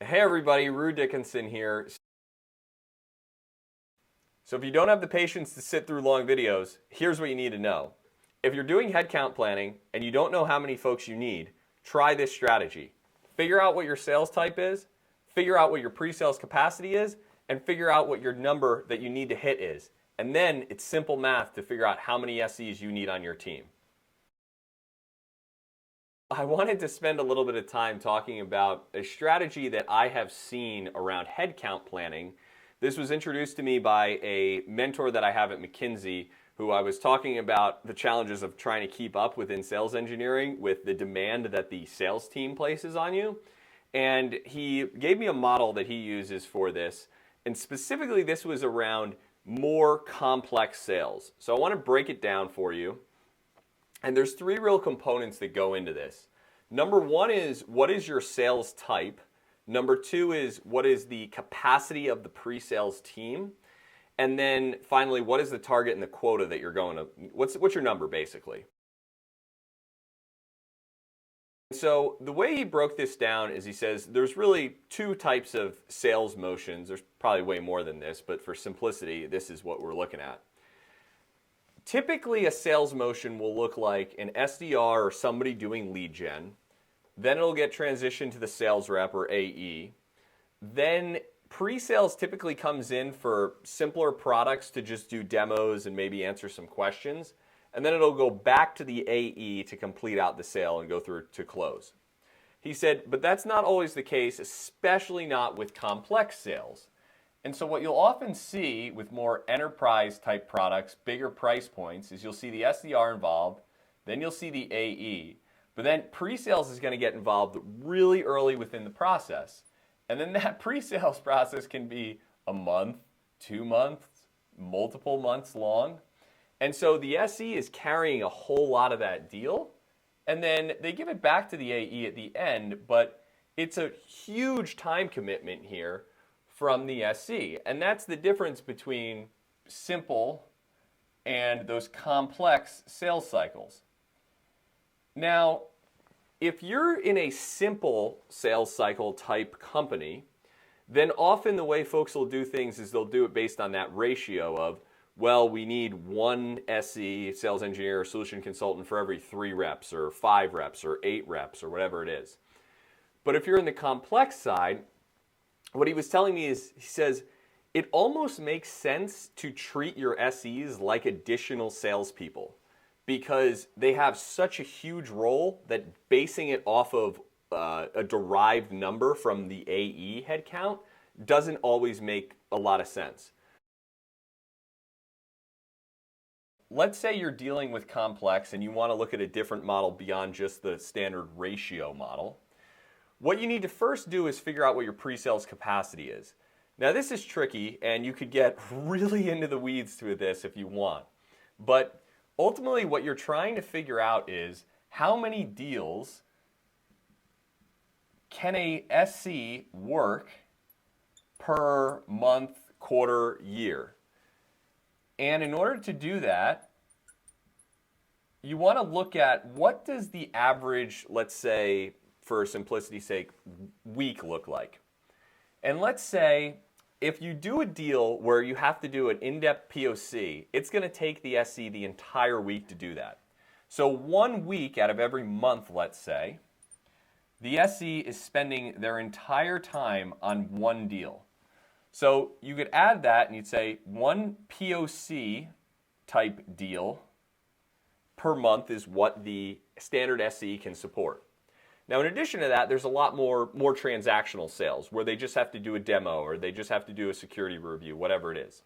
Hey everybody, Rue Dickinson here. So if you don't have the patience to sit through long videos, here's what you need to know. If you're doing headcount planning and you don't know how many folks you need, try this strategy. Figure out what your sales type is, figure out what your pre-sales capacity is, and figure out what your number that you need to hit is. And then it's simple math to figure out how many SEs you need on your team. I wanted to spend a little bit of time talking about a strategy that I have seen around headcount planning. This was introduced to me by a mentor that I have at McKinsey, who I was talking about the challenges of trying to keep up within sales engineering with the demand that the sales team places on you. And he gave me a model that he uses for this. And specifically, this was around more complex sales. So I want to break it down for you. And there's three real components that go into this. Number one is, what is your sales type? Number two is, what is the capacity of the pre-sales team? And then finally, what is the target and the quota that you're going to, what's your number basically? So the way he broke this down is he says there's really two types of sales motions. There's probably way more than this, but for simplicity, this is what we're looking at. Typically, a sales motion will look like an SDR or somebody doing lead gen. Then it'll get transitioned to the sales rep or AE. Then pre-sales typically comes in for simpler products to just do demos and maybe answer some questions. And then it'll go back to the AE to complete out the sale and go through to close. He said, but that's not always the case, especially not with complex sales. And so what you'll often see with more enterprise type products, bigger price points, is you'll see the SDR involved, then you'll see the AE, but then pre-sales is going to get involved really early within the process. And then that pre-sales process can be a month, 2 months, multiple months long. And so the SE is carrying a whole lot of that deal, and then they give it back to the AE at the end, but it's a huge time commitment here from the SE. And that's the difference between simple and those complex sales cycles. Now, if you're in a simple sales cycle type company, then often the way folks will do things is they'll do it based on that ratio of, well, we need one SE, sales engineer, or solution consultant for every 3 reps or 5 reps or 8 reps or whatever it is. But if you're in the complex side, what he was telling me is, he says, it almost makes sense to treat your SEs like additional salespeople because they have such a huge role that basing it off of a derived number from the AE headcount doesn't always make a lot of sense. Let's say you're dealing with complex and you want to look at a different model beyond just the standard ratio model. What you need to first do is figure out what your pre-sales capacity is. Now this is tricky and you could get really into the weeds through this if you want. But ultimately what you're trying to figure out is how many deals can a SC work per month, quarter, year. And in order to do that, you want to look at what does the average, let's say, for simplicity's sake, week look like. And let's say if you do a deal where you have to do an in-depth POC, it's going to take the SE the entire week to do that. So 1 week out of every month, let's say, the SE is spending their entire time on one deal. So you could add that and you'd say 1 POC type deal per month is what the standard SE can support. Now in addition to that, there's a lot more transactional sales where they just have to do a demo or they just have to do a security review, whatever it is.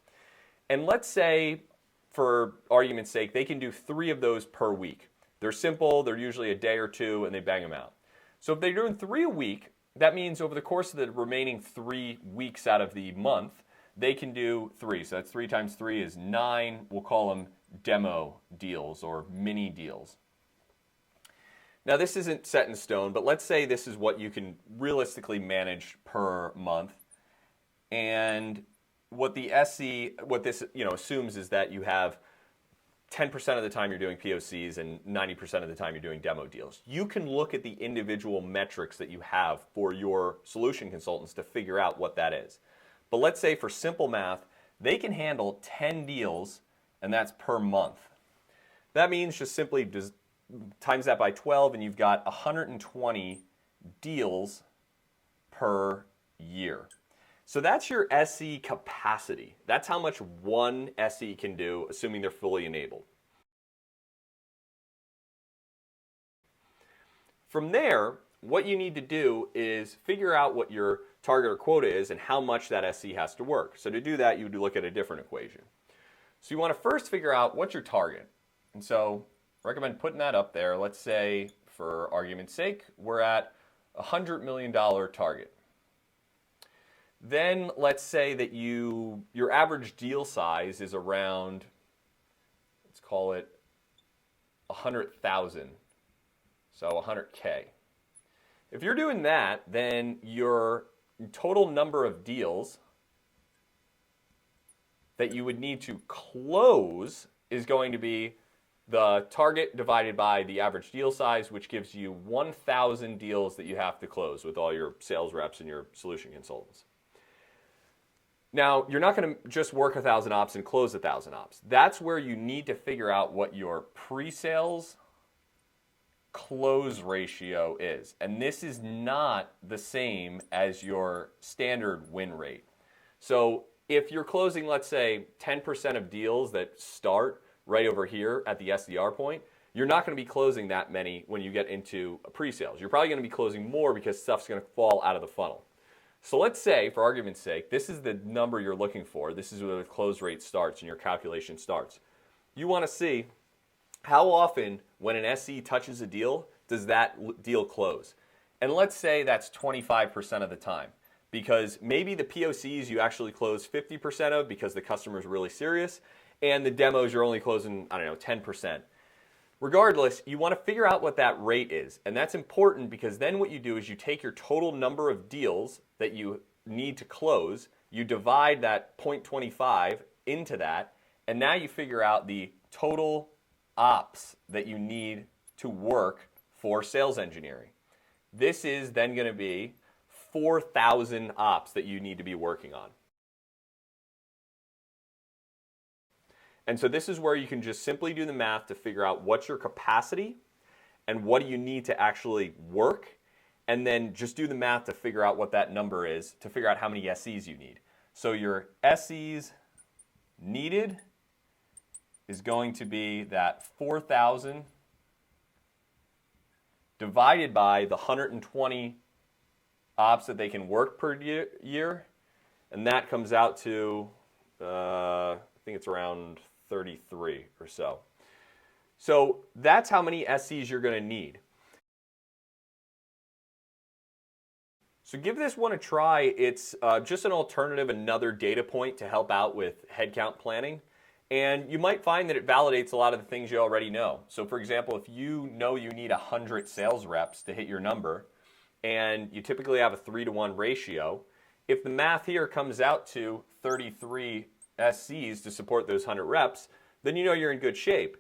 And let's say, for argument's sake, they can do 3 of those per week. They're simple, they're usually a day or 2, and they bang them out. So if they're doing 3 a week, that means over the course of the remaining 3 weeks out of the month, they can do 3. So that's 3 times 3 is 9. We'll call them demo deals or mini deals. Now this isn't set in stone, but let's say this is what you can realistically manage per month. And what the SE, what this assumes is that you have 10% of the time you're doing POCs and 90% of the time you're doing demo deals. You can look at the individual metrics that you have for your solution consultants to figure out what that is. But let's say for simple math, they can handle 10 deals, and that's per month. That means just simply times that by 12, and you've got 120 deals per year. So that's your SE capacity. That's how much one SE can do, assuming they're fully enabled. From there, what you need to do is figure out what your target or quota is and how much that SE has to work. So to do that, you would look at a different equation. So you want to first figure out what's your target. And so I recommend putting that up there. Let's say, for argument's sake, we're at a $100 million target. Then let's say that your average deal size is around, let's call it 100,000, so 100K. If you're doing that, then your total number of deals that you would need to close is going to be the target divided by the average deal size, which gives you 1,000 deals that you have to close with all your sales reps and your solution consultants. Now, you're not going to just work 1,000 ops and close 1,000 ops. That's where you need to figure out what your pre-sales close ratio is. And this is not the same as your standard win rate. So if you're closing, let's say, 10% of deals that start right over here at the SDR point, you're not going to be closing that many when you get into pre-sales. You're probably going to be closing more because stuff's going to fall out of the funnel. So let's say, for argument's sake, this is the number you're looking for. This is where the close rate starts and your calculation starts. You want to see how often, when an SE touches a deal, does that deal close? And let's say that's 25% of the time, because maybe the POCs you actually close 50% of because the customer is really serious, and the demos you're only closing, 10%. Regardless, you want to figure out what that rate is. And that's important because then what you do is you take your total number of deals that you need to close, you divide that 0.25 into that, and now you figure out the total ops that you need to work for sales engineering. This is then going to be 4,000 ops that you need to be working on. And so this is where you can just simply do the math to figure out what's your capacity and what do you need to actually work, and then just do the math to figure out what that number is to figure out how many SEs you need. So your SEs needed is going to be that 4,000 divided by the 120 ops that they can work per year, and that comes out to, I think it's around 33 or so. So that's how many SEs you're going to need. So give this one a try. It's just an alternative, another data point to help out with headcount planning. And you might find that it validates a lot of the things you already know. So for example, if you know you need 100 sales reps to hit your number, and you typically have a 3-to-1 ratio, if the math here comes out to 33 SCs to support those 100 reps, then you know you're in good shape.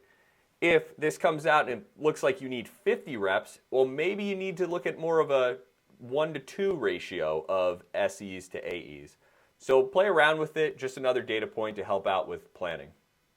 If this comes out and it looks like you need 50 reps, well, maybe you need to look at more of a 1-to-2 ratio of SEs to AEs. So play around with it, just another data point to help out with planning.